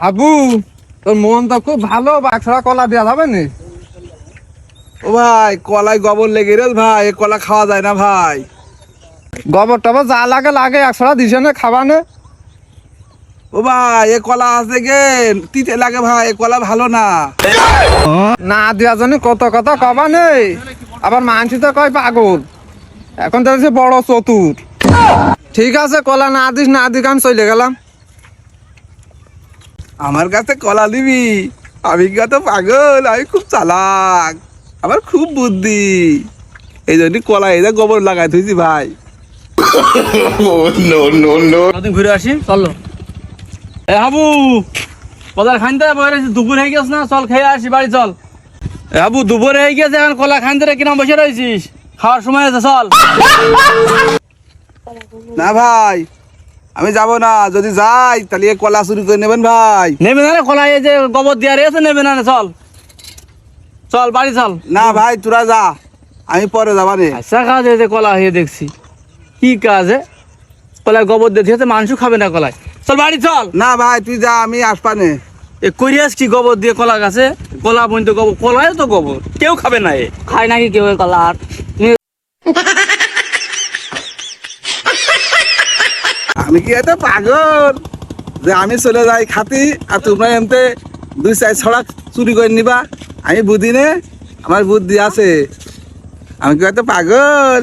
আবু, তোর মন তো খুব ভালো, বাক্সরা কলা দেওয়া যাবে না? ও ভাই, কলায় গোবর লেগে রে ভাই, এ কলা খাওয়া যায় না ভাই। গোবর টবর যা লাগে লাগে, একশোটা দিছে না খাবা না? ও ভাই, এ কলা আছে গে তিতে লাগে ভাই, এ কলা ভালো না। না দেওয়া জানি কত কথা কবা নেই, আবার মানসি তো কয় পাগল। এখন তো হচ্ছে বড় চতুর। ঠিক আছে, কলা না দিস না দিস, আমি চলে গেলাম। আমার কাছে কলা নিবি? আমি কত পাগল, আমি খুব চালাক, আমার খুব বুদ্ধি, এই জন্য কলা এই গোবর লাগাই থুইছি ভাই। ঘুরে আসি চলো। এ হাবু, বাজার খানতে দুপুর হয়ে গেছে না, চল খেয়ে আসি বাড়ি চল। এ হাবু, দুপুর হয়ে গেছে, এখন কলা খানতে কিনা বসে রয়েছিস? খাওয়ার সময় আছে, চল। না ভাই, আমি যাব না, যদি যাই তাহলে এ কলা চুরি করে নেবেন ভাই। নেবে না রে কলা, এই যে গোবর দেওয়ার আছে, নেবে না রে, চল চল বাড়ি চল। না ভাই, তোরা যা, আমি পরে যাবা রে। আচ্ছা কাজ এই যে কলা হয়ে দেখছি, কি কাজে কলায় গোবর দিয়ে মাংস খাবে না কলায়, চল বাড়ি চল। না ভাই, তুই যা, আমি আসবা নে। এ করিয়াস কি গোবর দিয়ে কলা গাছে? কলা বন্ধ গোবর, কলায় তো গোবর, কেউ খাবে না। এ খায় নাকি কেউ কলা? আর আমি কি এত পাগল যে আমি চলে যাই খাতি, আর তোমরা এমতে দুই চার ছড়া চুরি করে নিবা? আমি বুদ্ধি নে, আমার বুদ্ধি আছে। আমি কি এত পাগল?